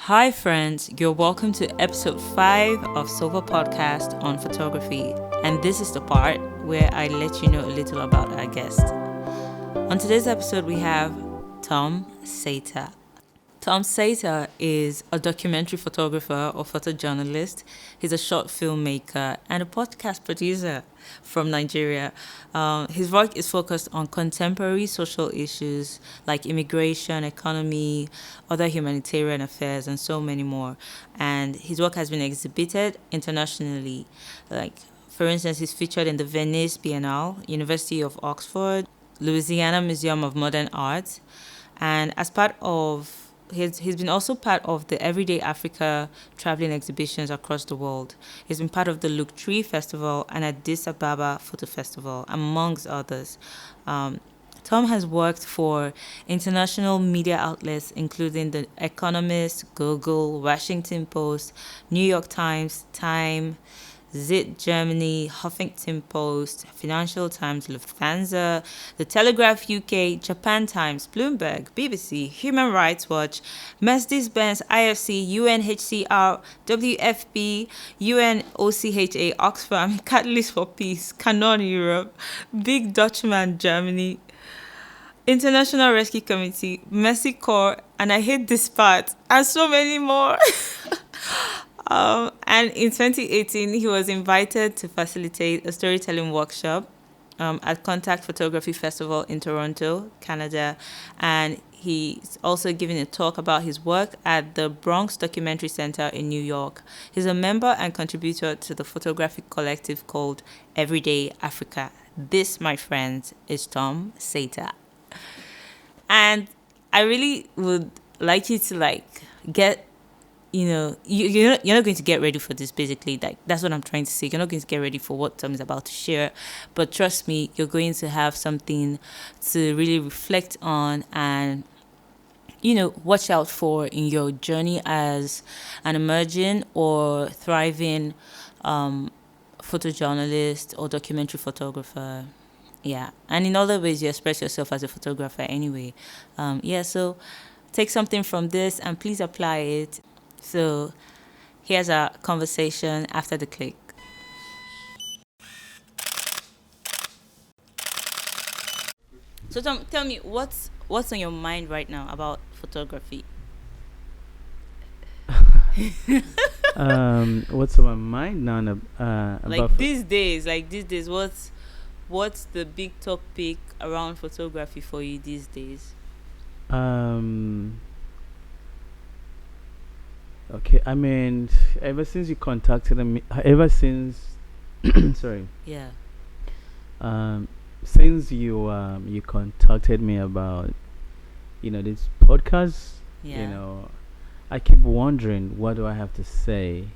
Hi, friends. You're welcome to episode 5 of SOVA podcast on photography. And this is the part where I let you know a little about our guest. On today's episode, we have Tom Saater. Tom Saater is a documentary photographer or photojournalist. He's a short filmmaker and a podcast producer from Nigeria. His work is focused on contemporary social issues like immigration, economy, other humanitarian affairs, and so many more. And his work has been exhibited internationally. For instance, he's featured in the Venice Biennale, University of Oxford, Louisiana Museum of Modern Art, and as part of he's been also part of the Everyday Africa traveling exhibitions across the world. He's been part of the Look Tree Festival and Addis Ababa Photo Festival, amongst others. Tom has worked for international media outlets including The Economist, Google, Washington Post, New York Times, Time, Zit Germany, Huffington Post, Financial Times, Lufthansa, The Telegraph UK, Japan Times, Bloomberg, BBC, Human Rights Watch, Mercedes-Benz, IFC, UNHCR, WFP, UNOCHA, Oxfam, Catalyst for Peace, Canon Europe, Big Dutchman Germany, International Rescue Committee, Mercy Corps, and I hate this part, and so many more. And in 2018, he was invited to facilitate a storytelling workshop at Contact Photography Festival in Toronto, Canada. And he's also giving a talk about his work at the Bronx Documentary Center in New York. He's a member and contributor to the photographic collective called Everyday Africa. This, my friends, is Tom Saater. And I really would like you to get, you're not going to get ready for this, basically. That's what I'm trying to say. You're not going to get ready for what Tom is about to share. But trust me, you're going to have something to really reflect on and, watch out for in your journey as an emerging or thriving photojournalist or documentary photographer. Yeah. And in other ways, you express yourself as a photographer anyway. So take something from this and please apply it. So here's our conversation after the click. So Tom, tell me, what's on your mind right now about photography? What's on my mind now? These days, what's the big topic around photography for you these days? Okay, I mean, ever since you contacted me, sorry. Yeah. Since you contacted me about, this podcast, Yeah. I keep wondering what do I have to say,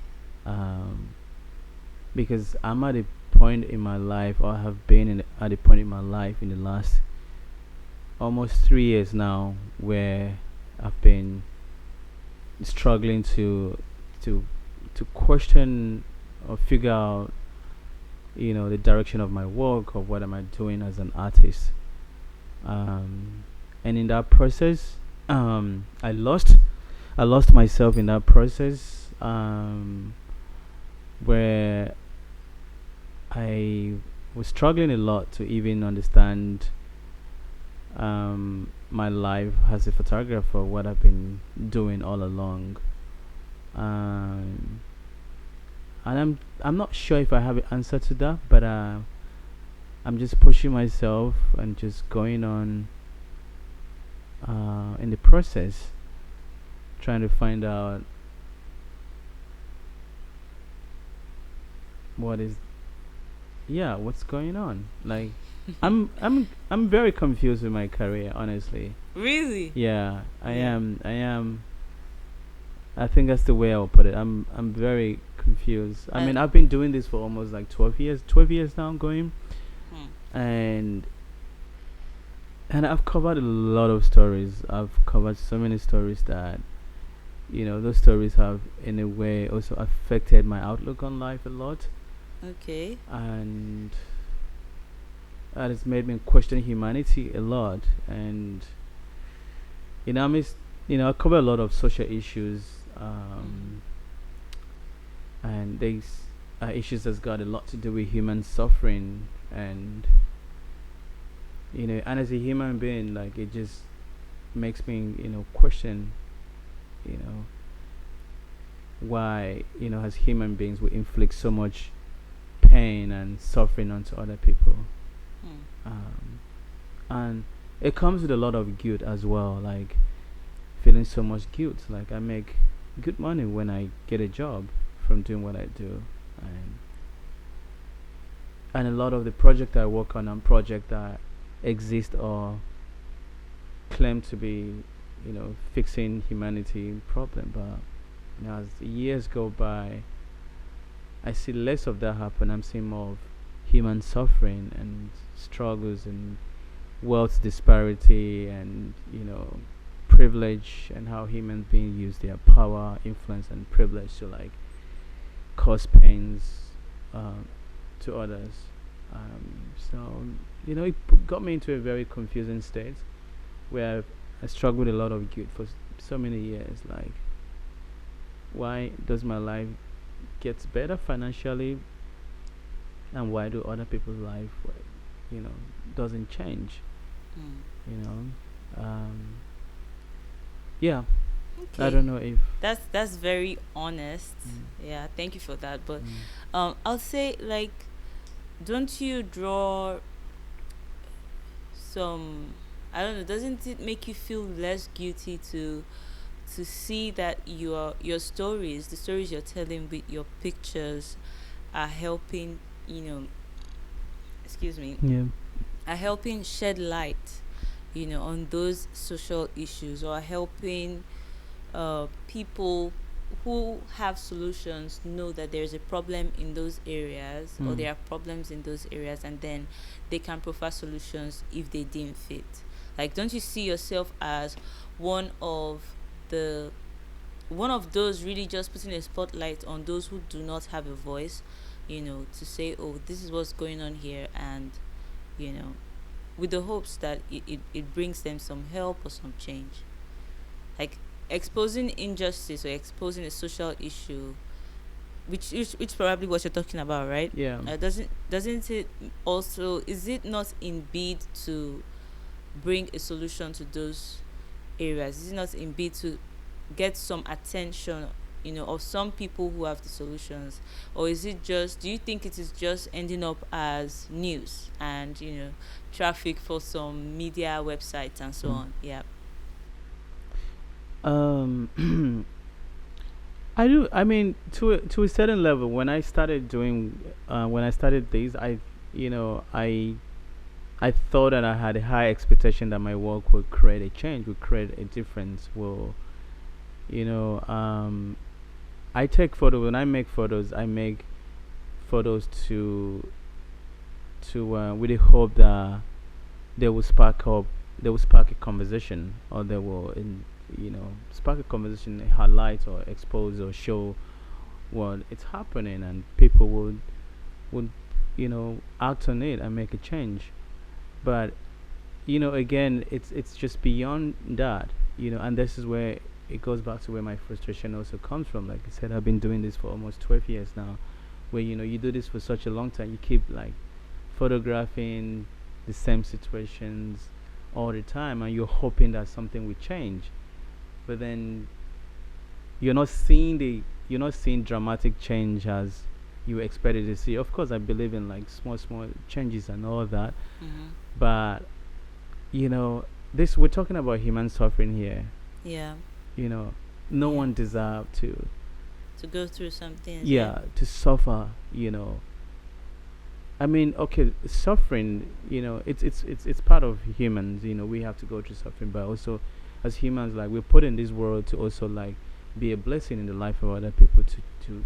because I'm at a point in my life, or have been at a point in my life in the last almost 3 years now, where I've been struggling to question or figure out the direction of my work, or what am I doing as an artist, and in that process I lost myself in that process, where I was struggling a lot to even understand my life as a photographer, what I've been doing all along, and I'm not sure if I have an answer to that, but I'm just pushing myself and just going on in the process, trying to find out what's going on. I'm very confused with my career, honestly. Really? Yeah, I Yeah. am. I think that's the way I'll put it. I'm very confused. I mean, Uh, I've been doing this for almost 12 years. 12 years now, going, hmm. and I've covered a lot of stories. I've covered so many stories that those stories have in a way also affected my outlook on life a lot, Okay. and that has made me question humanity a lot. And I cover a lot of social issues, Mm-hmm. um, and these issues has got a lot to do with human suffering, and and as a human being, like, it just makes me question, you know why, as human beings, we inflict so much pain and suffering onto other people. Mm. um, and it comes with a lot of guilt as well, like feeling so much guilt. Like, I make good money when I get a job from doing what I do, and a lot of the project I work on are project that exist or claim to be, fixing humanity problem. But as the years go by, I see less of that happen. I'm seeing more of human suffering and struggles and wealth disparity, and privilege, and how human beings use their power, influence, and privilege to, like, cause pains uh, to others. So it got me into a very confusing state where I struggled with a lot of guilt for so many years. Like, why does my life get better financially, and why do other people's life, you know, doesn't change? Mm. You know, yeah. I Okay, don't know if. that's very honest. Mm, Yeah, thank you for that. But mm, I'll say, like, don't you draw some, I don't know, doesn't it make you feel less guilty to see that your stories, the stories you're telling with your pictures, are helping, you know, excuse me, yeah. are helping shed light, on those social issues, or are helping people who have solutions know that there's a problem in those areas, or Mm, there are problems in those areas, and then they can provide solutions if they deem fit. Like, don't you see yourself as one of the one of those really just putting a spotlight on those who do not have a voice, to say, oh, this is what's going on here, and you know with the hopes that it brings them some help or some change. Like, exposing injustice or exposing a social issue, which probably what you're talking about, right? yeah. Doesn't it also, is it not in bid to bring a solution to those areas? Is it not in bid to get some attention, of some people who have the solutions? Or is it just, do you think it is just ending up as news and, traffic for some media websites and so Mm. on? Yeah. Um, I do. I mean, to a certain level, when I started this, I thought that I had a high expectation that my work would create a change, would create a difference. Will you know? I take photos. When I make photos, I make photos to with the hope that they will spark up, they will spark a conversation, or they will spark a conversation, highlight or expose or show what it's happening, and people would act on it and make a change. But again, it's just beyond that. And this is where it goes back to where my frustration also comes from. Like I said, I've been doing this for almost 12 years now, where you do this for such a long time, you keep, like, photographing the same situations all the time, and you're hoping that something will change. But then you're not seeing dramatic change as you expected to see. Of course, I believe in, like, small changes and all that. Mm-hmm. But this, we're talking about human suffering here. Yeah. you know no Yeah. one deserves to, To go through something. Yeah. yeah, to suffer. I mean, okay, suffering, it's part of humans. We have to go through suffering, but also, as humans, like, we're put in this world to also, like, be a blessing in the life of other people. To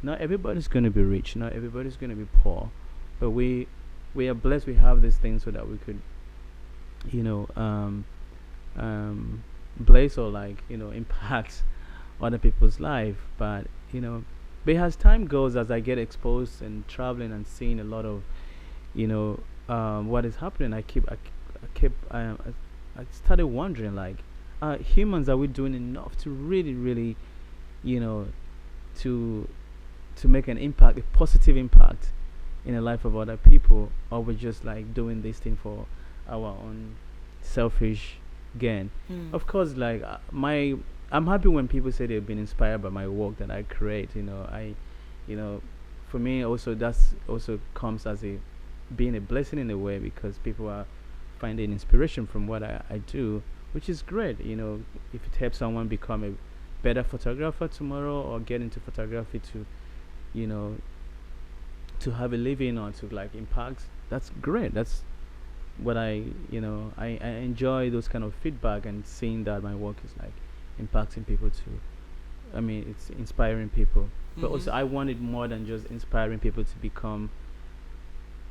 not everybody's going to be rich, not everybody's going to be poor, but we are blessed. We have these things so that we could, you know bless, or, like, impact other people's life. But as time goes, as I get exposed and traveling and seeing a lot of, what is happening, I started wondering, like, humans, are we doing enough to really, really you know, to make an impact, a positive impact in the life of other people, or we're just like doing this thing for our own selfish gain. Mm. Of course, like my I'm happy when people say they've been inspired by my work that I create. You know, for me also that's also comes as a being a blessing in a way, because people are finding inspiration from what I do, which is great. If it helps someone become a better photographer tomorrow, or get into photography to, you know, to have a living or to like impact, that's great. That's what I enjoy those kind of feedback and seeing that my work is like impacting people too. I mean, it's inspiring people, but Mm-hmm. also I want it more than just inspiring people to become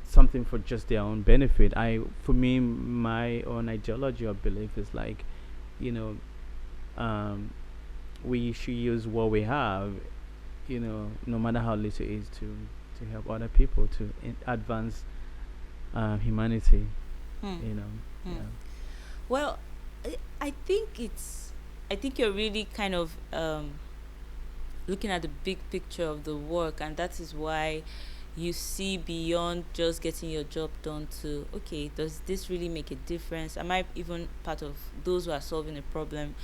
something for just their own benefit. For me, my own ideology or belief is like, you know, um, we should use what we have, no matter how little it is, to help other people to advance humanity. Hmm. You know, Hmm. yeah. Well, I think I think you're really kind of looking at the big picture of the work, and that is why you see beyond just getting your job done to, okay, does this really make a difference? Am I even part of those who are solving a problem?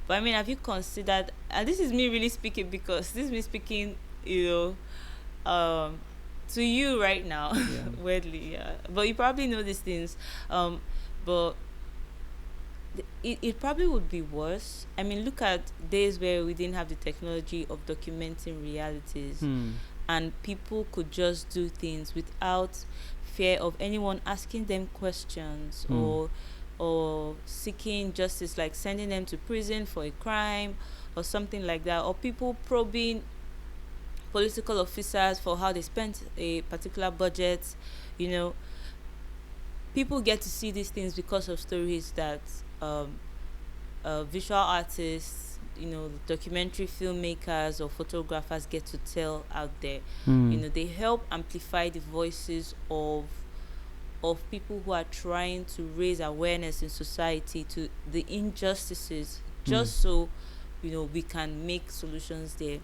But I mean, have you considered, and this is me really speaking, because this is me speaking, you um to you right now, Yeah. weirdly, yeah, but you probably know these things, um but it probably would be worse. I mean, look at days where we didn't have the technology of documenting realities, Hmm. and people could just do things without fear of anyone asking them questions, Hmm. or seeking justice, like sending them to prison for a crime or something like that, or people probing political officers for how they spent a particular budget. You know, people get to see these things because of stories that um, visual artists, documentary filmmakers or photographers get to tell out there. Hmm. They help amplify the voices of people who are trying to raise awareness in society to the injustices, Hmm. just so we can make solutions there.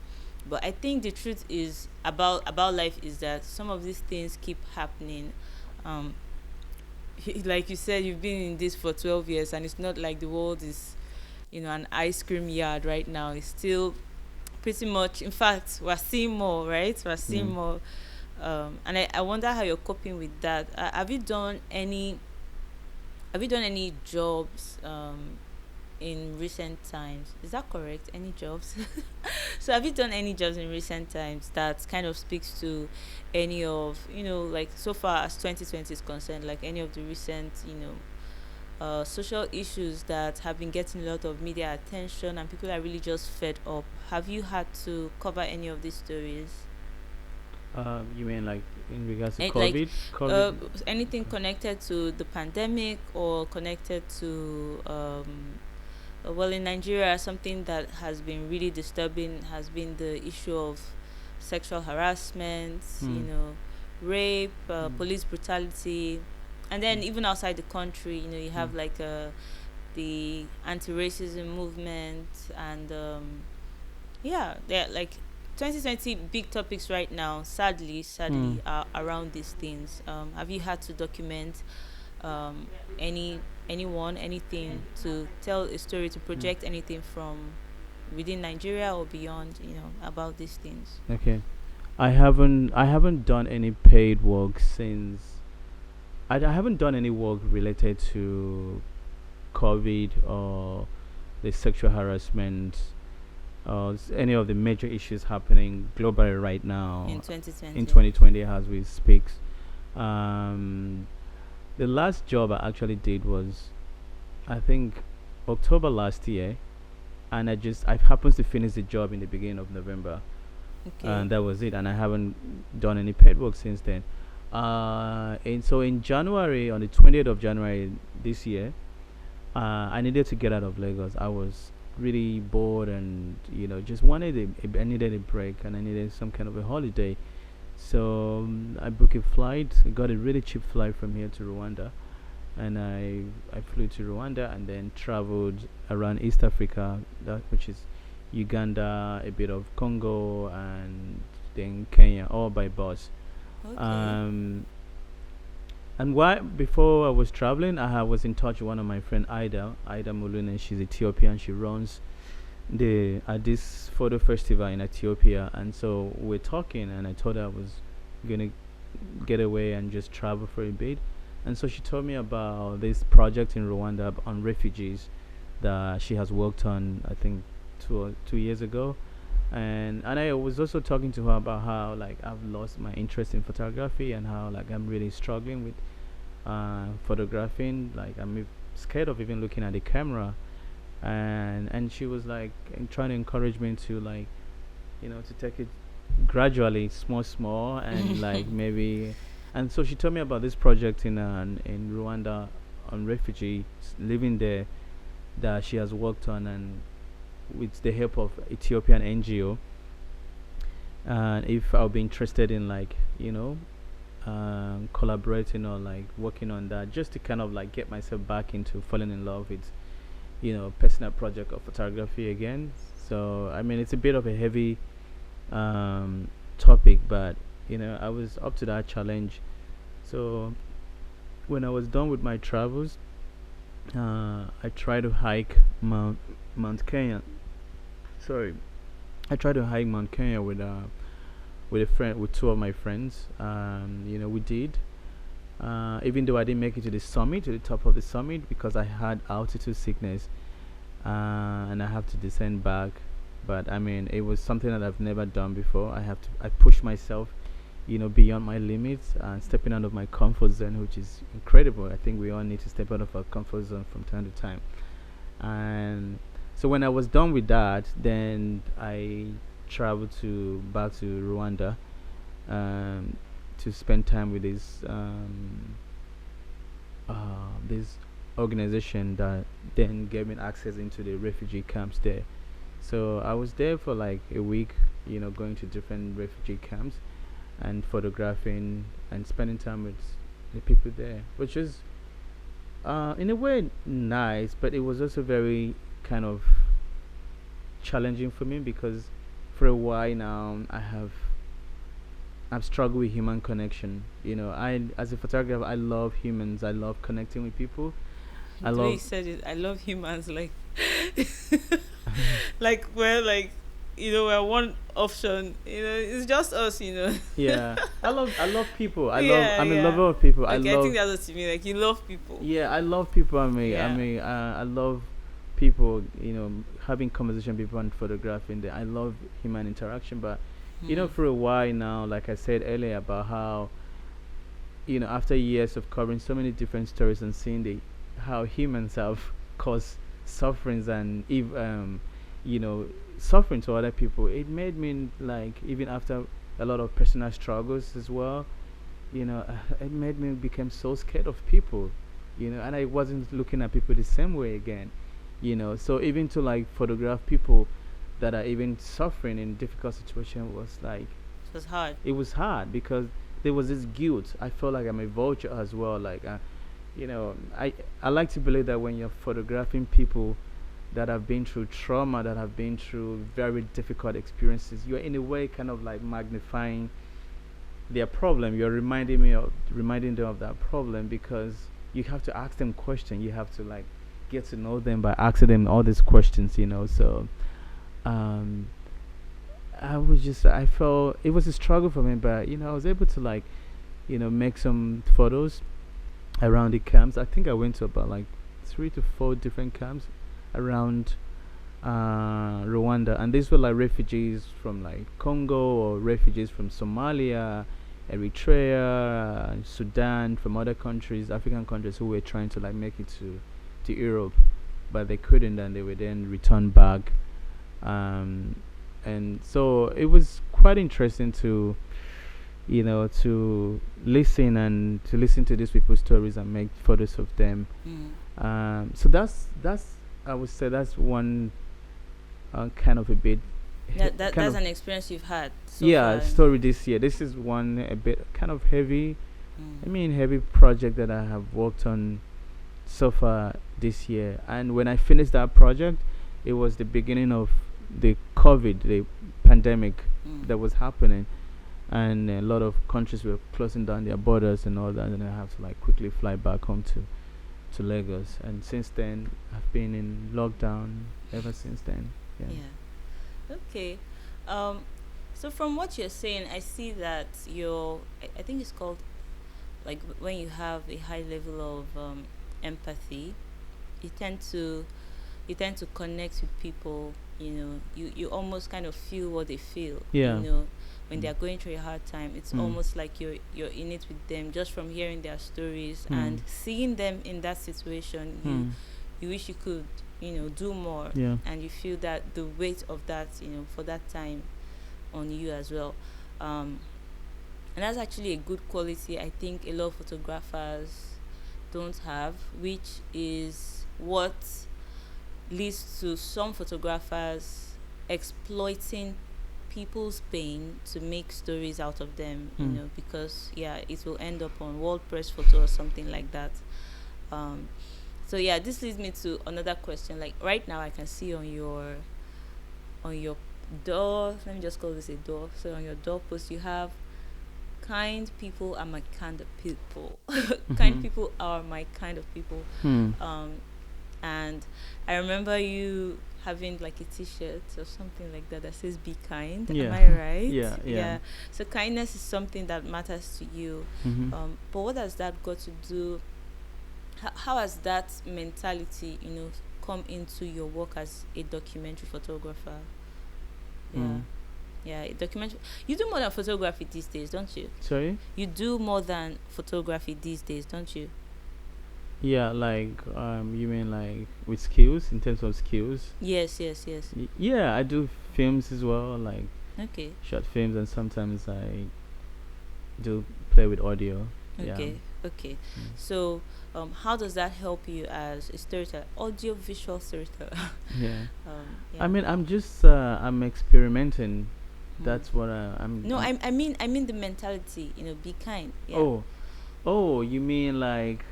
But I think the truth is about life is that some of these things keep happening. um like you said, you've been in this for 12 years, and it's not like the world is an ice cream yard right now. It's still pretty much, in fact, we're seeing more, right? We're seeing Hmm. more. And I wonder how you're coping with that. Have you done any jobs in recent times? Is that correct? Any jobs? So have you done any jobs in recent times that kind of speaks to any of, like, so far as 2020 is concerned, like any of the recent, social issues that have been getting a lot of media attention, and people are really just fed up? Have you had to cover any of these stories? You mean like in regards to Like, COVID? COVID. anything Okay. connected to the pandemic, or connected to well, in Nigeria, something that has been really disturbing has been the issue of sexual harassment, Hmm. rape, Hmm. police brutality. And then Hmm. even outside the country, you Hmm. have like the anti-racism movement, and yeah, they're like 2020 big topics right now, Hmm. sadly, are around these things. Have you had to document um anyone, anything, to tell a story, to Hmm. project anything from within Nigeria or beyond, about these things? Okay. I haven't done any paid work since I haven't done any work related to COVID or the sexual harassment or any of the major issues happening globally right In now in 2020. 2020 as we speak. Um, the last job I actually did was, I think, October last year, and I happened to finish the job in the beginning of November, Okay. and that was it. And I haven't done any paid work since then. And so in January, on the 20th of January this year, I needed to get out of Lagos. I was really bored, and just I needed a break, and I needed some kind of a holiday. So I booked a flight. I got a really cheap flight from here to Rwanda, and I flew to Rwanda and then traveled around East Africa, which is Uganda, a bit of Congo, and then Kenya, all by bus. Okay. Um, and why before I was traveling, was in touch with one of my friend Ida Mulune. She's Ethiopian. She runs the at this photo festival in Ethiopia, and so we're talking, and I told her I was gonna get away and just travel for a bit, and so she told me about this project in Rwanda on refugees that she has worked on. I think 2 years ago, and I was also talking to her about how like I've lost my interest in photography and how like I'm really struggling with photographing. Like scared of even looking at the camera, and she was like trying to encourage me to like to take it gradually, small, and like maybe. And so she told me about this project in Rwanda on refugees living there that she has worked on, and with the help of Ethiopian NGO. And if I'll be interested in like collaborating or like working on that, just to kind of like get myself back into falling in love with personal project of photography again. So I mean it's a bit of a heavy topic, but I was up to that challenge. So when I was done with my travels, I tried to hike Mount Kenya. Sorry, I tried to hike Mount Kenya with a friend, with two of my friends. We did. Even though I didn't make it to the summit, to the top of the summit, because I had altitude sickness, and I have to descend back. But I mean, it was something that I've never done before. I pushed myself, beyond my limits and stepping out of my comfort zone, which is incredible. I think we all need to step out of our comfort zone from time to time. And so when I was done with that, then I traveled to back to Rwanda, um, to spend time with this organization that then gave me access into the refugee camps there. So I was there for like a week, going to different refugee camps and photographing and spending time with the people there, which is in a way nice, but it was also very kind of challenging for me because for a while now I've struggled with human connection. I as a photographer I love humans. I love connecting with people. I The way you love said it, I love humans. Like, like we're one option. It's just us. yeah. I love people. Yeah, I'm a yeah. lover of people. I Okay, I think love that's what you mean. Like you love people. Yeah, I love people. Yeah. I love people. Having conversation with people and photographing. I love human interaction. But Hmm. for a while now, like I said earlier, about how after years of covering so many different stories and seeing how humans have caused sufferings and you know suffering to other people, it made me like even after a lot of personal struggles as well, it made me become so scared of people, and I wasn't looking at people the same way again, so even to like photograph people that are even suffering in difficult situation was like It was hard. it was hard because there was this guilt. I felt like I'm a vulture as well. Like, you know, I I like to believe that when you're photographing people that have been through trauma, that have been through very difficult experiences, you're in a way kind of like magnifying their problem. You're reminding them of that problem because you have to ask them questions. You have to like get to know them by asking them all these questions. So um I felt it was a struggle for me, but I was able to like, make some photos around the camps. I think I went to about like 3 to 4 different camps around Rwanda, and these were like refugees from like Congo or refugees from Somalia, Eritrea, Sudan, from other countries, African countries who were trying to like make it to Europe, but they couldn't, and they were then returned back. Um, and so it was quite interesting to listen to these people's stories and make photos of them. Mm. So that's I would say that's one kind of a bit kind That's of an experience you've had so yeah far. story this year. This is one a bit kind of heavy. Mm. I mean heavy project that I have worked on so far this year. And when I finished that project, it was the beginning of the COVID, the pandemic Mm. that was happening, and a lot of countries were closing down their borders and all that, and I have to like quickly fly back home to Lagos. And since then, I've been in lockdown ever since then. Yeah. Yeah. Okay. Um, so from what you're saying, I see that I think it's called like when you have a high level of empathy, you tend to connect with people. You almost kind of feel what they feel. Yeah. When they're going through a hard time, it's Mm. almost like you're in it with them just from hearing their stories Mm. and seeing them in that situation. Mm. You wish you could do more, Yeah. and you feel that the weight of that for that time on you as well. And that's actually a good quality I think a lot of photographers don't have, which is what leads to some photographers exploiting people's pain to make stories out of them, because it will end up on World Press Photo or something like that. So this leads me to another question. Like right now, I can see on your door. Let me just call this a door. So on your doorpost, you have kind people are my kind of people. Kind people are my kind of people. And I remember you having like a T-shirt or something like that says "Be kind." Yeah. Am I right? Yeah. So kindness is something that matters to you. But what has that got to do? How has that mentality, come into your work as a documentary photographer? Yeah, a documentary. You do more than photography these days, don't you? Sorry? You do more than photography these days, don't you? Yeah, like you mean like with skills, in terms of skills? Yes. Yeah, I do films as well, like Okay. short films, and sometimes I do play with audio. Okay. So, how does that help you as a storyteller, audio visual storyteller? Yeah. Yeah. I mean, I'm just I'm experimenting. That's what I'm. No, I mean the mentality. Be kind. Yeah. Oh, you mean like?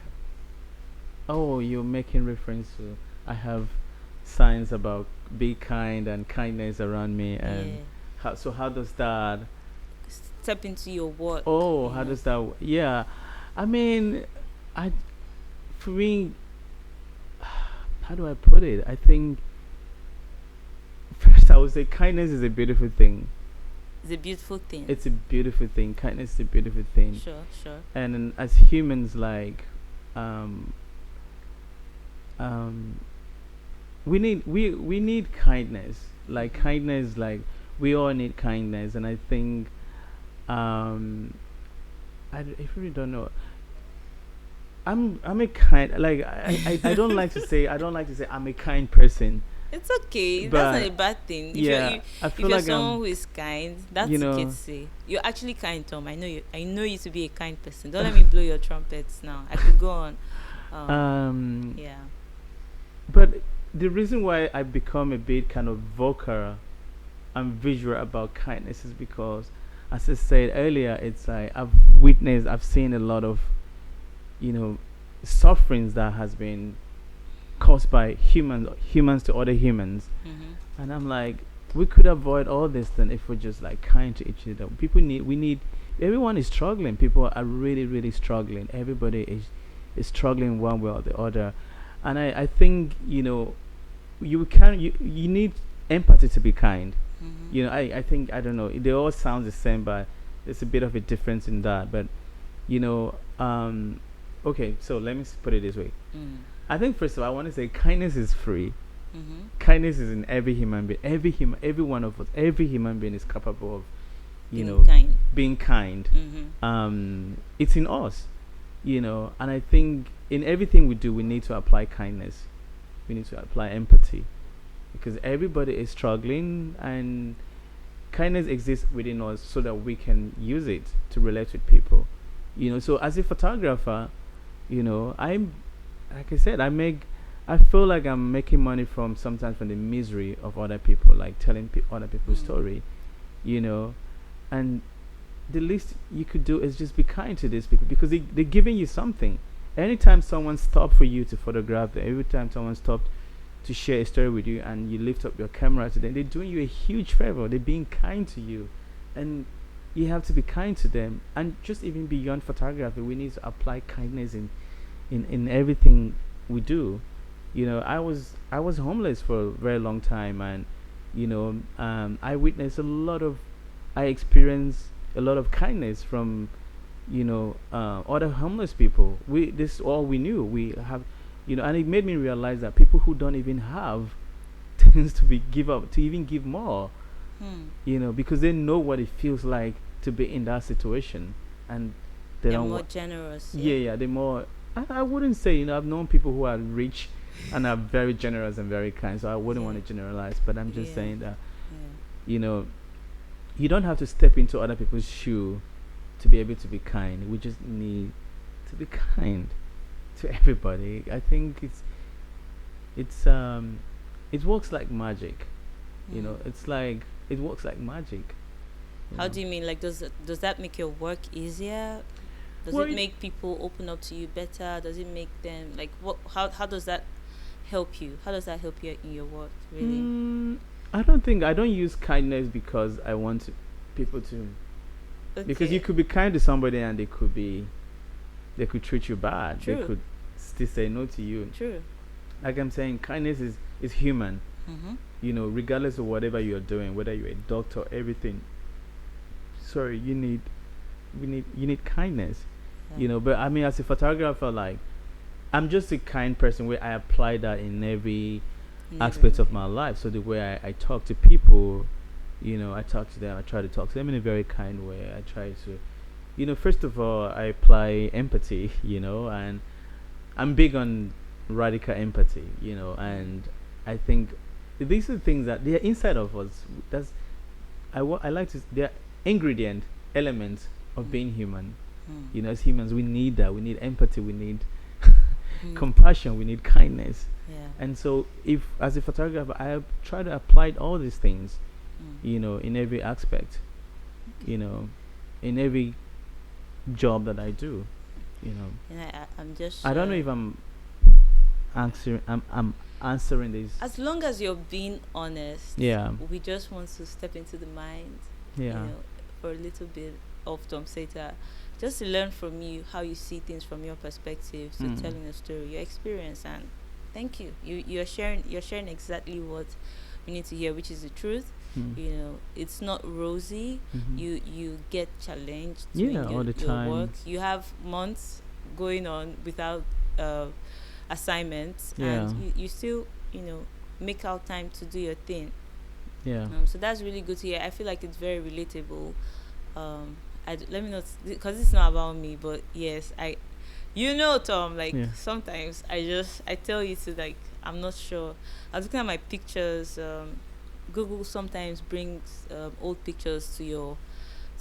Oh, you're making reference to I have signs about be kind and kindness around me, and how does that step into your work? Oh, how does that? Yeah, I mean, I for me, how do I put it? I think first I would say kindness is a beautiful thing. It's a beautiful thing. It's a beautiful thing. Kindness is a beautiful thing. Sure. And as humans, like, we need kindness. Like kindness, like we all need kindness, and I think, I really don't know. I'm a kind, like I don't like to say I'm a kind person. It's okay. But that's not a bad thing. If you're someone who is kind, that's okay to say. You're actually kind, Tom. I know you to be a kind person. Don't let me blow your trumpets now. I could go on. Yeah. But the reason why I become a bit kind of vocal and visual about kindness is because, as I said earlier, it's like I've seen a lot of, sufferings that has been caused by humans to other humans, and I'm like, we could avoid all this then if we're just like kind to each other. Everyone is struggling. People are really, really struggling. Everybody is struggling one way or the other, and I think you need empathy to be kind. I think, I don't know, they all sound the same, but there's a bit of a difference in that. But okay, so let me put it this way. I think first of all, I want to say kindness is free. Kindness is in every human being. Every one of us, every human being is capable of, being kind. It's in us, and I think in everything we do, we need to apply kindness. We need to apply empathy, because everybody is struggling, and kindness exists within us so that we can use it to relate with people. So as a photographer, I'm, like I said, I feel like I'm making money sometimes from the misery of other people, like telling other people's story, and the least you could do is just be kind to these people, because they're giving you something. Anytime someone stopped for you to photograph them, every time someone stopped to share a story with you, and you lift up your camera to them, they're doing you a huge favor. They're being kind to you, and you have to be kind to them. And just even beyond photography, we need to apply kindness in everything we do. I was homeless for a very long time, and I experienced a lot of kindness from other homeless people. This all we knew. We have, and it made me realize that people who don't even have tends to even give more. Because they know what it feels like to be in that situation, and they They're don't more generous. yeah, they're more. I wouldn't say, I've known people who are rich and are very generous and very kind, so I wouldn't want to generalize, but I'm just saying that you don't have to step into other people's shoe to be able to be kind. We just need to be kind to everybody. I think it works like magic. It's like it works like magic. How do you mean? Like, does that make your work easier? Does it make people open up to you better? Does it make them like what? How does that help you? How does that help you in your work? Really? I don't use kindness because I want people to. Okay. Because you could be kind to somebody and they could treat you bad. True. They could still say no to you. True. Like I'm saying, kindness is human. Mm-hmm. Regardless of whatever you're doing, whether you're a doctor, everything. Sorry, you need kindness. Yeah. But I mean, as a photographer, like, I'm just a kind person where I apply that in every aspect of my life. So the way I talk to people, I talk to them, I try to talk to them in a very kind way. I try to, first of all, I apply empathy, and I'm big on radical empathy, and I think these are things that they're inside of us. I like to, they're ingredient elements of being human. As humans, we need that. We need empathy. We need compassion. We need kindness. Yeah. And so, if as a photographer, I try to apply all these things, in every aspect, in every job that I do, And I'm just. I don't know if I'm answering. I'm answering this. As long as you're being honest. Yeah. We just want to step into the mind. Yeah. For a little bit of Tom Saater, just to learn from you how you see things from your perspective, so telling a story, your experience, and thank you. You're sharing exactly what we need to hear, which is the truth. It's not rosy. You get challenged doing all the time. work. You have months going on without assignments, Yeah. and you still make out time to do your thing. Yeah. So that's really good to hear. I feel like it's very relatable. Let me not, because it's not about me, but yes, Tom, like sometimes I tell you to, like, I'm not sure. I was looking at my pictures. Google sometimes brings old pictures to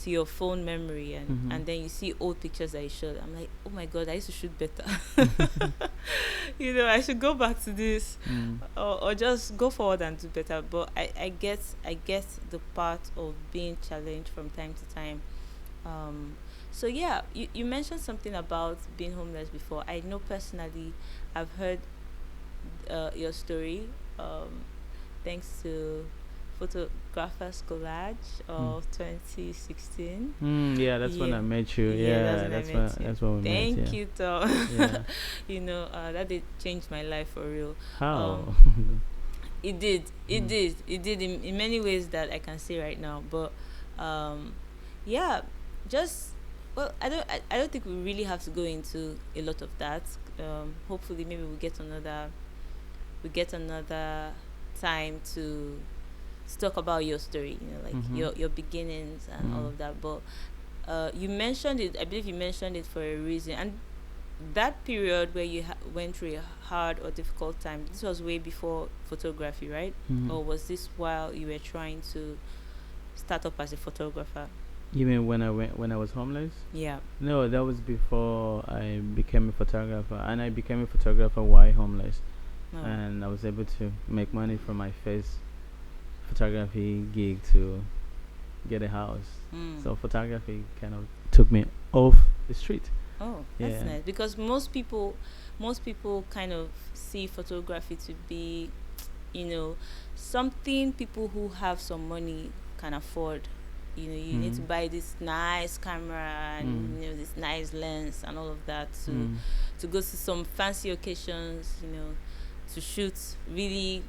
your phone memory, and then you see old pictures that you showed. I'm like, oh my god, I used to shoot better. I should go back to this, or just go forward and do better. But I get the part of being challenged from time to time. So yeah, you mentioned something about being homeless before. I know personally, I've heard your story, thanks to Photographer's Collage of 2016. Yeah, that's when I met you. That's when we met. Thank you, Tom. Yeah. That did change my life for real. How? It did in many ways that I can say right now. But yeah, just, well, I don't think we really have to go into a lot of that. Hopefully maybe we get another time to talk about your story, your beginnings and all of that. But you mentioned it, I believe you mentioned it for a reason. And that period where you went through a hard or difficult time, this was way before photography, right? Or was this while you were trying to start up as a photographer? You mean when I was homeless? Yeah. No, that was before I became a photographer, and I became a photographer while homeless. And I was able to make money from my first photography gig to get a house. So photography kind of took me off the street. Oh, that's nice, because most people kind of see photography to be you know, something people who have some money can afford. You know, you need to Mm. buy this nice camera Mm. and, you know, this nice lens and all of that Mm. to go to some fancy occasions, you know, to shoot really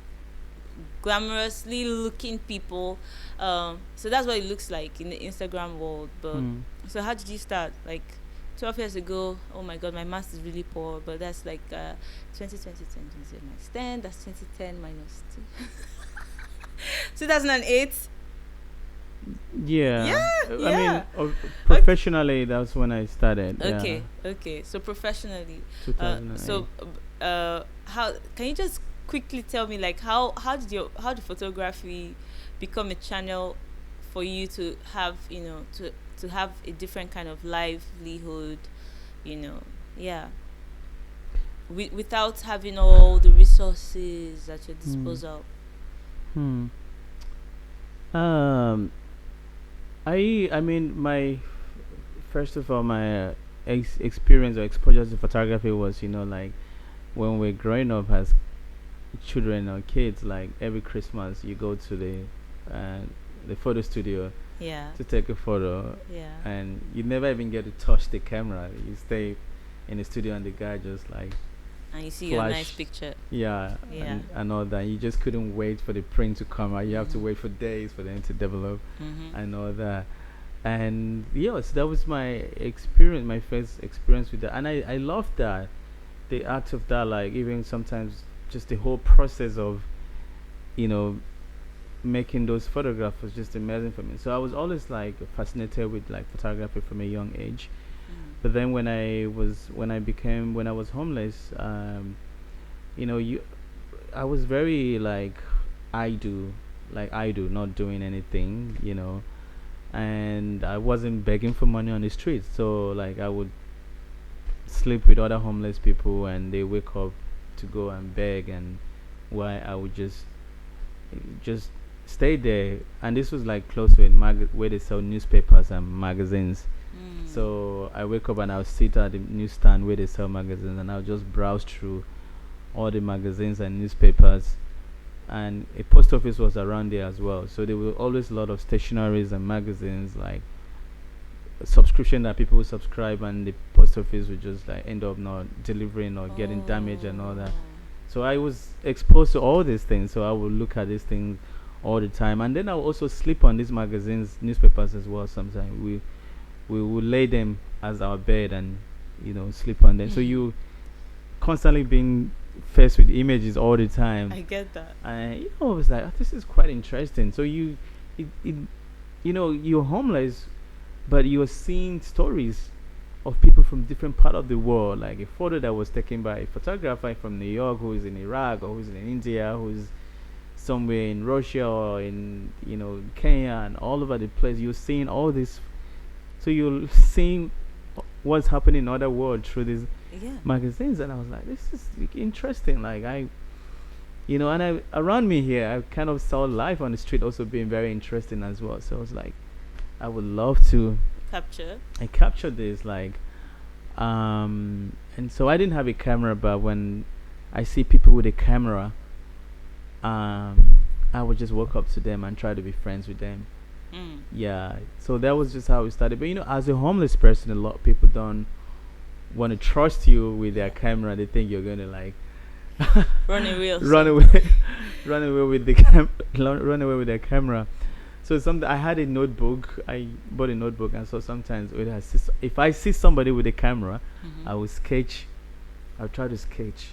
glamorously looking people. So that's what it looks like in the Instagram world. But Mm. so how did you start? Like 12 years ago, oh my god, my math is really poor, but that's like 2020 minus 10, that's 2010 minus 2. 2008. Yeah, Yeah. I yeah. mean, Okay. professionally, that's when I started. Yeah. Okay. So professionally, so 2008. how can you just quickly tell me like how did photography become a channel for you to have, you know, to have a different kind of livelihood, you know? Yeah, without having all the resources at your Hmm. disposal. Hmm. Um. I mean, first of all, my experience or exposure to photography was, like when we're growing up as children or kids. Like every Christmas, you go to uh, the photo studio Yeah, to take a photo, yeah. and you never even get to touch the camera. You stay in the studio, and the guy just like And you see your nice flash, picture. yeah, Yeah. and all that. You just couldn't wait for the print to come out. You have to Mhm. wait for days for them to develop Mhm. and all that. And yes, that was my experience, my first experience with that, and I loved that, the act of that. Like even sometimes just the whole process of, you know making those photographs was just amazing for me. So I was always like fascinated with like photography from a young age. Mm. But then when I was homeless, you I was very like I do not doing anything, and I wasn't begging for money on the streets. So like I would sleep with other homeless people, and they wake up to go and beg, and why I would just stay there. And this was like close to where they sell newspapers and magazines. Mm. So I wake up and I'll sit at the newsstand where they sell magazines, and I'll just browse through all the magazines and newspapers. And a post office was around there as well, so there were always a lot of stationaries and magazines, like a subscription that people would subscribe, and the post office would just like end up not delivering or getting damaged and all that. Oh. So I was exposed to all these things, so I would look at these things all the time. And then I would also sleep on these magazines, newspapers as well. Sometimes we would lay them as our bed, and sleep on them. So Mm. you constantly being faced with images all the time. I get that. And I was like, "Oh, this is quite interesting." So it you're homeless, but you're seeing stories of people from different part of the world, like a photo that was taken by a photographer from New York who is in Iraq, or who's in India, who's somewhere in Russia, or in Kenya, and all over the place. You're seeing all this, so you're seeing what's happening in other world through these Yeah. magazines. And I was like, this is like, interesting. Like and I around me here, I kind of saw life on the street also being very interesting as well. So I was like, I would love to Capture. I captured this, like, and so I didn't have a camera, but when I see people with a camera, I would just walk up to them and try to be friends with them. Mm. Yeah, so that was just how it started. But as a homeless person, a lot of people don't want to trust you with their camera. They think you're gonna like Running real. run away, run away with the run away with their camera. So I had a notebook. I bought a notebook, and so sometimes if I see somebody with a camera, Mm-hmm. I will sketch. I'll try to sketch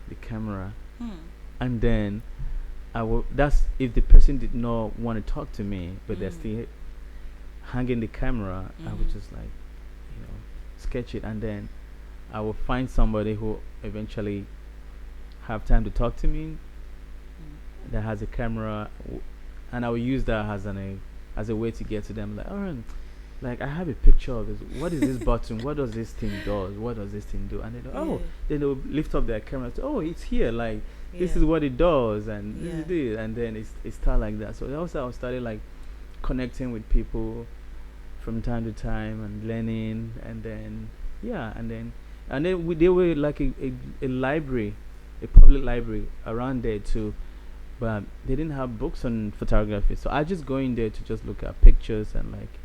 the camera, Mm. and then I will. That's if the person did not want to talk to me, but they're Mm. still hanging the camera. I would Mm. just like, sketch it, and then I will find somebody who eventually have time to talk to me, Mm. that has a camera, and I will use that as a way to get to them. Like, oh, like I have a picture of this. What is this button? What does this thing do? What does this thing do? And Yeah. then they will lift up their camera. And say, oh, it's here. Like this Yeah. is what it does, and this Yeah. is it. And then it start like that. So also I started like connecting with people from time to time and learning, and then they were like a library, a public library around there too, but they didn't have books on photography, so I just go in there to just look at pictures and like,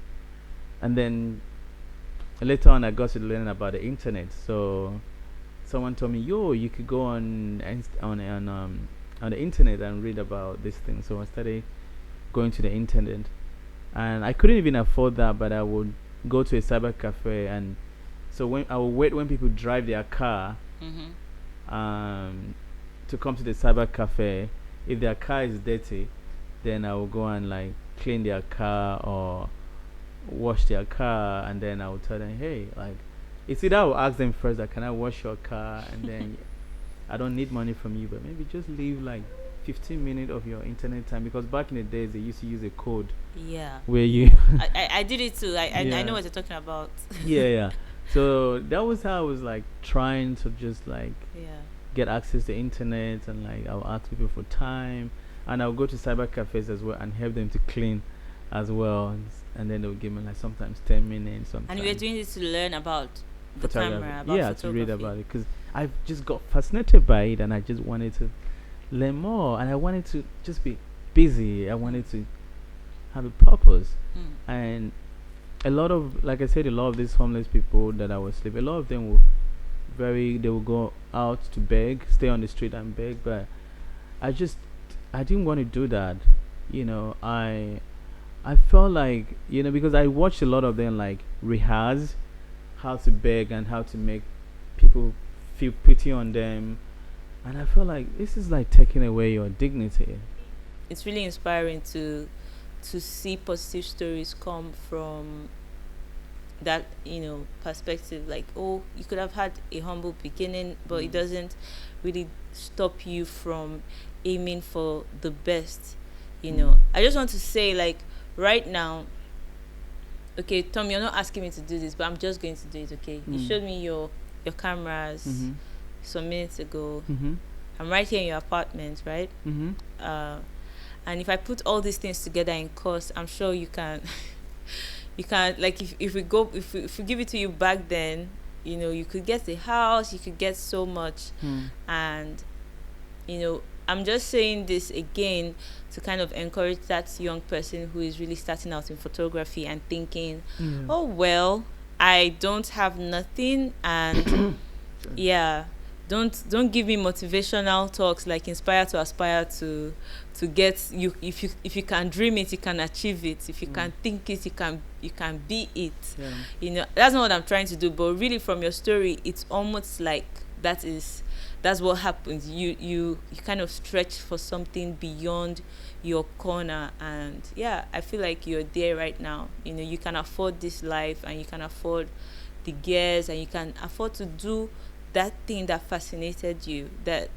and then later on I got to learn about the internet. So someone told me, yo, you could go on the internet and read about this thing. So I started going to the internet, and I couldn't even afford that, but I would go to a cyber cafe, and so when I would wait when people drive their car um to come to the cyber cafe. If their car is dirty, then I will go and like clean their car or wash their car, and then I will tell them, hey, like, it's either I will ask them first, like, can I wash your car, and then I don't need money from you, but maybe just leave like 15 minutes of your internet time, because back in the days they used to use a code Yeah. where you I did it too. I Yeah. know what you're talking about. yeah. So that was how I was like trying to just like Yeah. get access to internet, and like I'll ask people for time, and I'll go to cyber cafes as well and help them to clean as well, and then they'll give me like sometimes 10 minutes. Sometimes. And you were doing this to learn about the Photography. camera, about Yeah, photography. to read about it, because I've just got fascinated by it, and I just wanted to learn more, and I wanted to just be busy. I wanted to have a purpose, and a lot of, like I said, a lot of these homeless people that I was sleeping, a lot of them will they will go out to beg, stay on the street and beg, but I just I didn't want to do that. You know, I felt like, because I watched a lot of them like rehearse how to beg and how to make people feel pity on them, and I felt like this is like taking away your dignity. It's really inspiring to see positive stories come from that perspective, like, oh, you could have had a humble beginning, but it doesn't really stop you from aiming for the best. I just want to say, like, right now, okay, Tom, you're not asking me to do this, but I'm just going to do it. Okay, you showed me your cameras some minutes ago. I'm right here in your apartment, right? And if I put all these things together in cost, I'm sure you can you can, like, if we give it to you back then, you could get a house, you could get so much. And I'm just saying this again to kind of encourage that young person who is really starting out in photography and thinking, oh well, I don't have nothing, and yeah, don't give me motivational talks like inspire to aspire to get you. If you can dream it, you can achieve it. If you can think it, you can be it. That's not what I'm trying to do, but really from your story, it's almost like that's what happens. You kind of stretch for something beyond your corner, and yeah, I feel like you're there right now. You can afford this life, and you can afford the gears, and you can afford to do that thing that fascinated you, that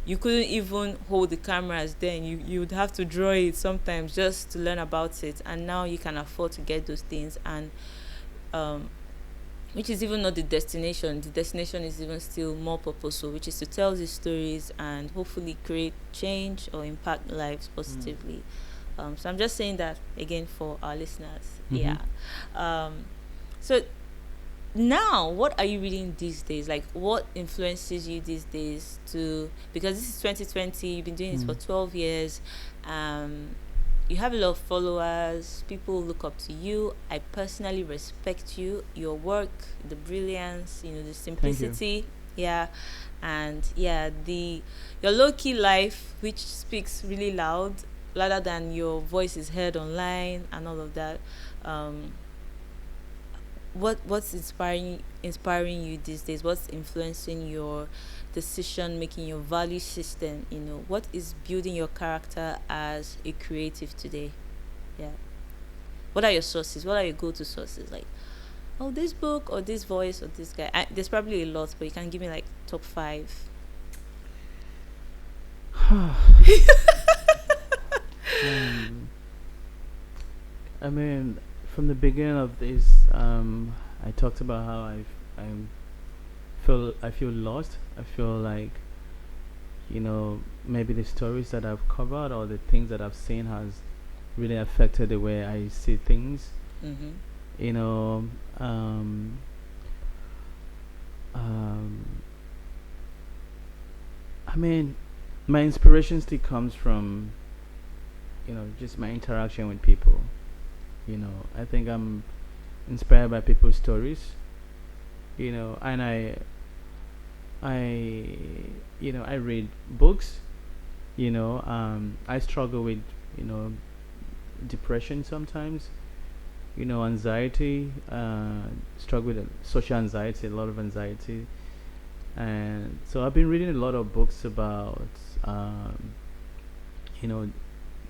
you couldn't even hold the cameras then. You would have to draw it sometimes just to learn about it, and now you can afford to get those things. And which is even not the destination. The destination is even still more purposeful, which is to tell these stories and hopefully create change or impact lives positively. So I'm just saying that again for our listeners. So now, what are you reading these days? Like, what influences you these days to, because this is 2020, you've been doing this for 12 years, you have a lot of followers, people look up to you. I personally respect you, your work, the brilliance, the simplicity, and your low-key life, which speaks really loud, louder than your voice is heard online and all of that. What's inspiring you these days? What's influencing your decision making, your value system? What is building your character as a creative today? What are your sources? What are your go-to sources? Like, oh, this book or this voice or this guy. There's probably a lot, but you can give me like top 5. I mean, from the beginning of this, I talked about how I feel lost. I feel like, maybe the stories that I've covered or the things that I've seen has really affected the way I see things. I mean, my inspiration still comes from, just my interaction with people. I think I'm inspired by people's stories. And I I read books. I struggle with, you know depression sometimes, anxiety, struggle with social anxiety, a lot of anxiety. And so I've been reading a lot of books about, um, you know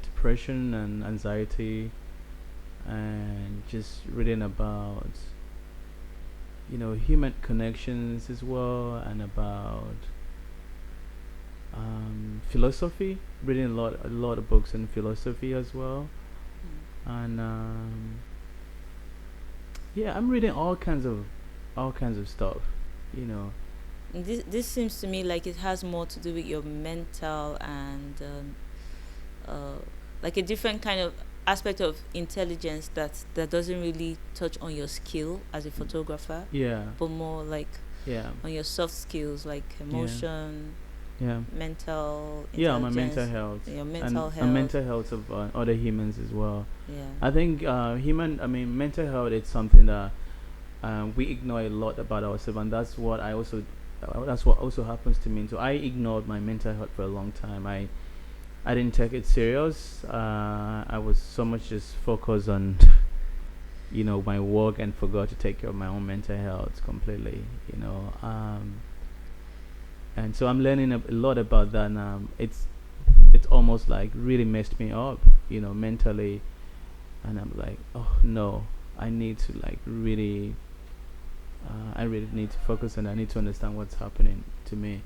depression and anxiety, and just reading about, human connections as well, and about, philosophy, reading a lot of books on philosophy as well. And yeah, I'm reading all kinds of stuff, you know This seems to me like it has more to do with your mental and like a different kind of aspect of intelligence that doesn't really touch on your skill as a photographer, yeah, but more like yeah, on your soft skills like yeah, emotion, yeah, mental yeah, my mental intelligence, health, your and mental health. mental health of other humans as well. Yeah. I think mental health is something that, we ignore a lot about ourselves, and that's what also happens to me. So I ignored my mental health for a long time. I didn't take it serious. I was so much just focused on my work, and forgot to take care of my own mental health completely. And so I'm learning a lot about that now. It's almost like really messed me up, mentally. And I'm like, oh no, I need to like really, I really need to focus, and I need to understand what's happening to me.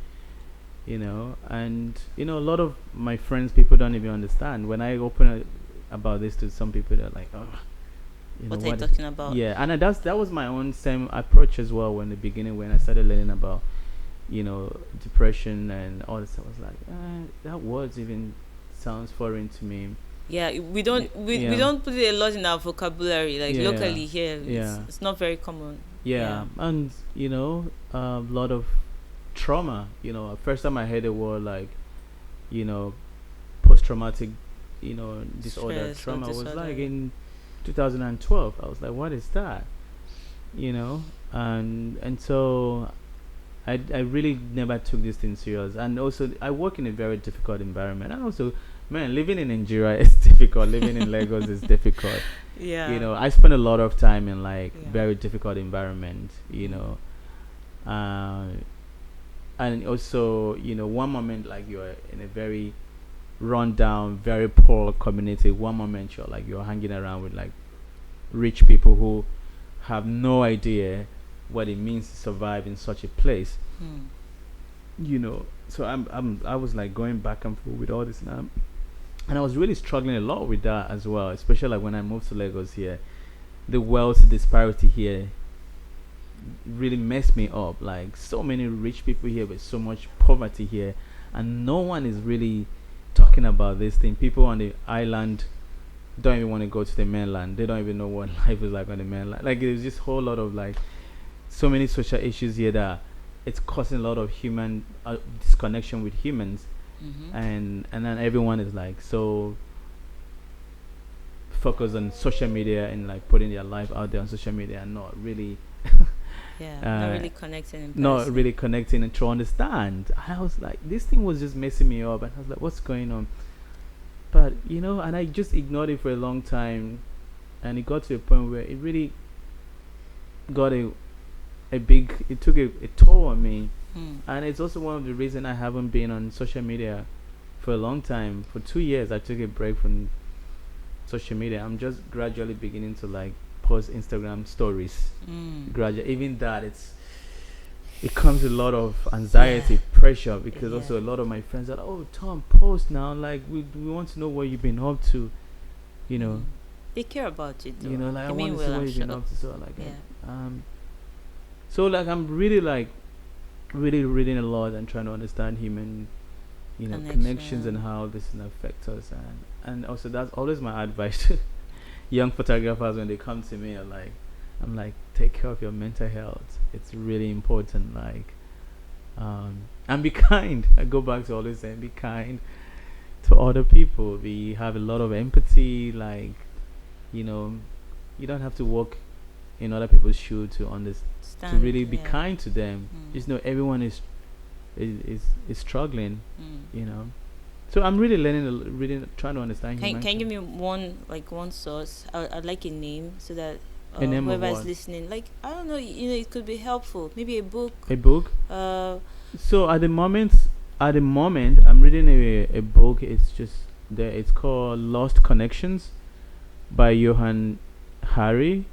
And a lot of my friends, people don't even understand when I open about this to some people. They're like, oh, What are you what is, talking about? yeah. And that was my own same approach as well, when the beginning, when I started learning about depression and all this. I was like, that words even sounds foreign to me. Yeah, we Yeah, don't put it a lot in our vocabulary. Like yeah, locally here, it's yeah, it's not very common. Yeah. yeah. And a lot of trauma. First time I heard the word, like, you know post-traumatic, disorder, Stress or trauma, was disorder. like Yeah. in 2012. I was like, what is that? And so I really never took this thing serious. And also, I work in a very difficult environment. And also, man, living in Nigeria is difficult. Living in Lagos is difficult. Yeah. I spend a lot of time in like Yeah. very difficult environment. Mm. Uh, and also, one moment, like, you're in a very run down, very poor community. One moment you're hanging around with like rich people who have no idea what it means to survive in such a place. Mm. So I was like going back and forth with all this now, and I was really struggling a lot with that as well, especially like when I moved to Lagos here. The wealth disparity here really messed me up. Like, so many rich people here, but so much poverty here, and no one is really talking about this thing. People on the island don't even want to go to the mainland. They don't even know what life is like on the mainland. Like, there's just a whole lot of like so many social issues here that it's causing a lot of human disconnection with humans. Mm-hmm. And then everyone is like so focused on social media, and like putting their life out there on social media, and not really Yeah. Not uh, really connecting in not person. really connecting and to understand. I was like, this thing was just messing me up, and I was like, what's going on? But and I just ignored it for a long time, and it got to a point where it really got it took a toll on me. Mm. And it's also one of the reasons I haven't been on social media for a long time. For 2 years, I took a break from social media. I'm just gradually beginning to like post Instagram stories. Mm. Gradually, even that, it comes with a lot of Yeah. anxiety, pressure, because Yeah. also a lot of my friends are like, oh, Tom, post now. Like, we want to know what you've been up to. You know, Mm. They care about it though. like, I They want mean to see well, what I'm you've been sure. up to. So like, Yeah. so like, I'm really like really reading a lot and trying to understand human, connections, and Connection. how this can affect us. And also, that's always my advice to young photographers when they come to me. I'm like, take care of your mental health. It's really important. Like, And be kind. I go back to always saying be kind to other people. We have a lot of empathy. Like, you know, you don't have to walk in other people's shoes to understand, to Stand, really be yeah. kind to them. Mm. Just know everyone is struggling. Mm. You know. So I'm really learning, really trying to understand Can you humanity. give me one source? I'd like a name so that A name of whoever is what? listening, like, I don't know, it could be helpful. Maybe a book. A book. Uh, So at the moment, I'm reading a book. It's just there. It's called Lost Connections by Johan Hari.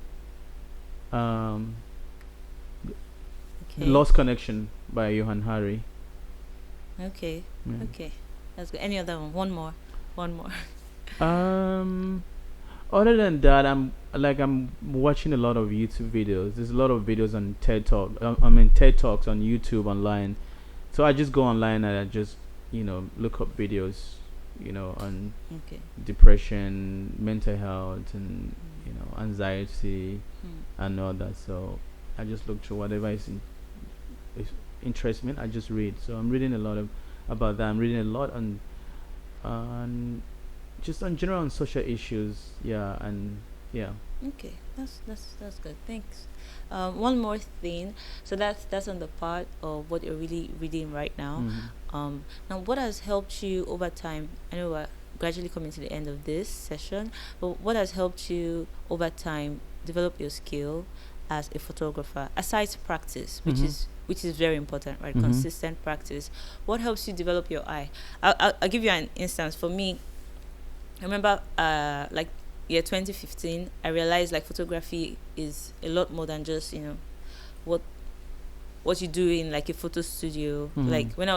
Um, okay, Lost Connection by Johan Hari. okay, Yeah. okay. That's good. Any other one? One more. Um. Other than that, I'm watching a lot of YouTube videos. There's a lot of videos on TED Talk. I mean TED Talks on YouTube online. So I just go online and I just look up videos, on Okay. depression, mental health, and anxiety Mm. and all that. So I just look through whatever is interests me. I just read. So I'm reading a lot about that. I'm reading a lot on just on general on social issues. Yeah, and yeah. Okay, that's good. Thanks. One more thing. So that's on the part of what you're really reading right now. Mm-hmm. Now, what has helped you over time? I know we're gradually coming to the end of this session, but what has helped you over time develop your skill as a photographer, aside practice, which Mm-hmm. is very important, right? Mm-hmm. Consistent practice. What helps you develop your eye? I'll give you an instance. For me, I remember like year 2015, I realized like photography is a lot more than just, what what you do in like a photo studio. Mm-hmm. Like when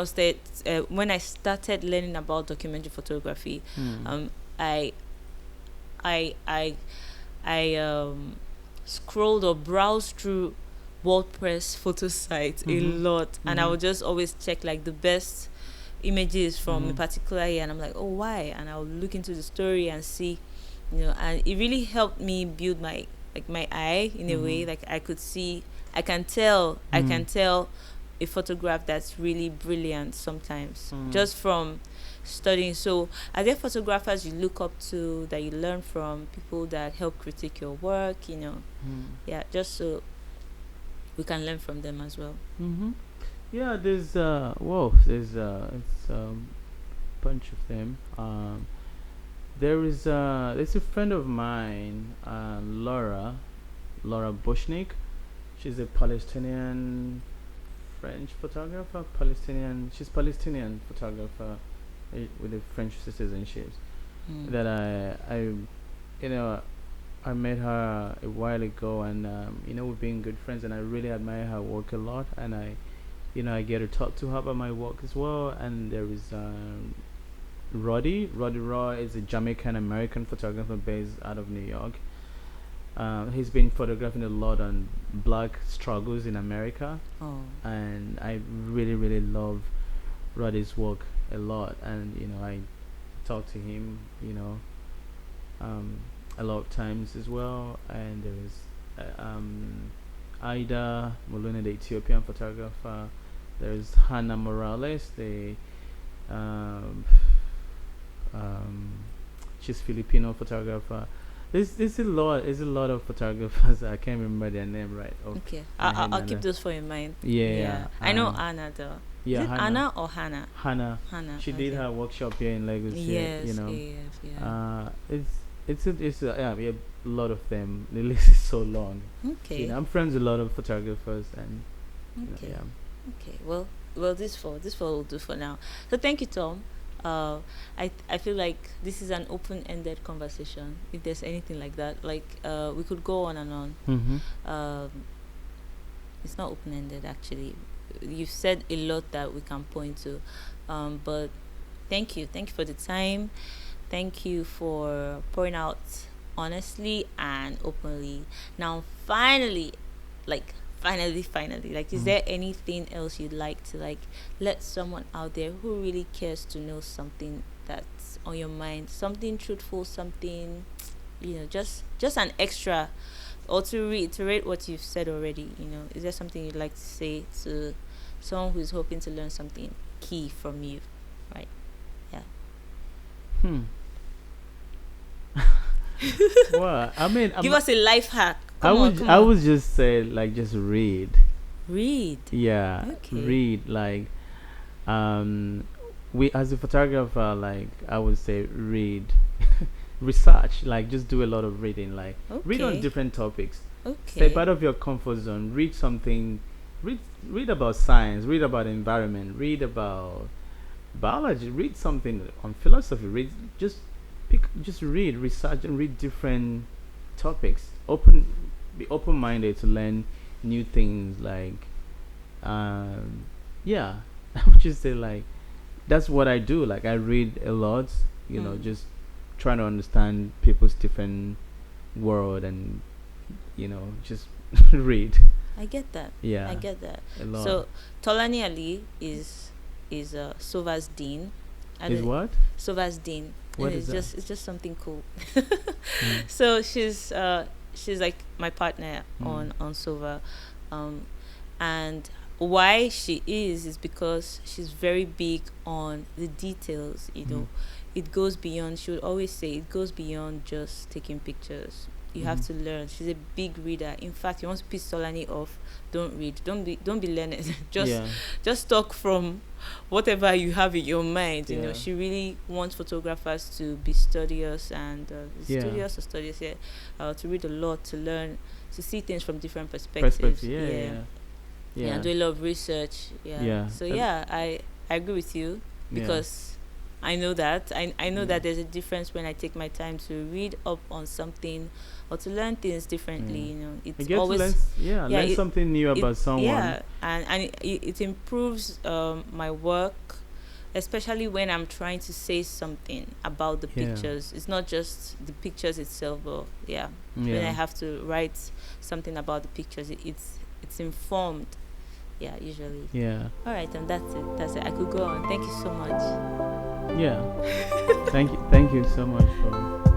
I started learning about documentary photography, Mm-hmm. um I I I I scrolled or browsed through WordPress photo sites a Mm-hmm. lot, and I Mm-hmm. would just always check like the best images from a Mm-hmm. particular year, and I'm like, oh, why? And I'll look into the story and see, and it really helped me build my eye in a Mm-hmm. way. Like I could see, I can tell a photograph that's really brilliant sometimes Mm-hmm. just from studying. So are there photographers you look up to that you learn from, people that help critique your work, Mm-hmm. yeah, just so we can learn from them as well. Mm-hmm. Yeah, there's it's bunch of them. There's a friend of mine, Laura Bushnik. She's a Palestinian French photographer. She's Palestinian photographer with a French citizenship. Mm. That you know, I met her a while ago, and we've been good friends, and I really admire her work a lot, and I get to talk to her about my work as well. And there is Roddy Raw is a Jamaican American photographer based out of New York. He's been photographing a lot on black struggles in America, Oh. and I really really love Roddy's work a lot. And I talk to him, um, a lot of times as well. And there is Ida Mulune, the Ethiopian photographer. There's Hannah Morales, the um, um, she's Filipino photographer. There's a lot of photographers. I can't remember their name right off Okay, my I'll, head I'll now. keep those for in mind. Yeah, I know Anna though. Is yeah, it Hannah. Anna or Hannah? Hannah. Hannah. She did Okay. her workshop here in Lagos. Yes. Yes. Yeah. Yeah, we have a lot of them. The list is so long. Okay. I'm friends with a lot of photographers, and Okay. yeah. Okay. Well, this for will do for now. So thank you, Tom. Uh, I feel like this is an open-ended conversation. If there's anything like that, like we could go on and on. Mm-hmm. Um, it's not open-ended actually. You've said a lot that we can point to, but thank you for the time. Thank you for pouring out honestly and openly. Now, finally, like finally, like, is Mm. there anything else you'd like to like let someone out there who really cares to know something that's on your mind, something truthful, something, just an extra, or to reiterate what you've said already? Is there something you'd like to say to someone who's hoping to learn something key from you, right? Yeah. Hmm. Well, I mean, Give us a life hack. I Come on, would come I on. would just say like just read. Read. Yeah, Okay. read like um we as a photographer, like I would say read. Research, like just do a lot of reading, like read on Okay. different topics. Okay. Step out of your comfort zone, read something, read about science, read about environment, read about biology, read something on philosophy, read just read, research and read different topics. Be open minded to learn new things, like um yeah. I would just say like that's what I do. Like I read a lot, Mm. just trying to understand people's different world, and just read. I get that. I Yeah, get that. a lot. So Tolani Ali is SOVA's dean. I Is don't, what? SOVA's dean. And What is that? it's just something cool. Mm. So she's like my partner Mm. on SOVA, and why she is because she's very big on the details. Mm. It goes beyond. She would always say it goes beyond just taking pictures. You have Mhm. to learn. She's a big reader. In fact, you want to piss Solani off, don't read. Don't be learned. Yeah. Just talk from whatever you have in your mind. Yeah. She really wants photographers to be studious and Yeah. studious or studious. Yeah, to read a lot, to learn, to see things from different Perspective. perspectives. Yeah. Yeah. Yeah. And do a lot of research. Yeah. Yeah. So yeah, I agree with you because I know that I know that there's a difference when I take my time to read up on something or to learn things differently. I It's get always to learn, learn something new about someone. yeah, and it improves my work, especially when I'm trying to say something about the Yeah. pictures. It's not just the pictures itself, but Yeah. when I have to write something about the pictures, it's informed. Yeah, usually. Yeah. All right, and that's it. I could go on. Thank you so much. Yeah. Thank you so much for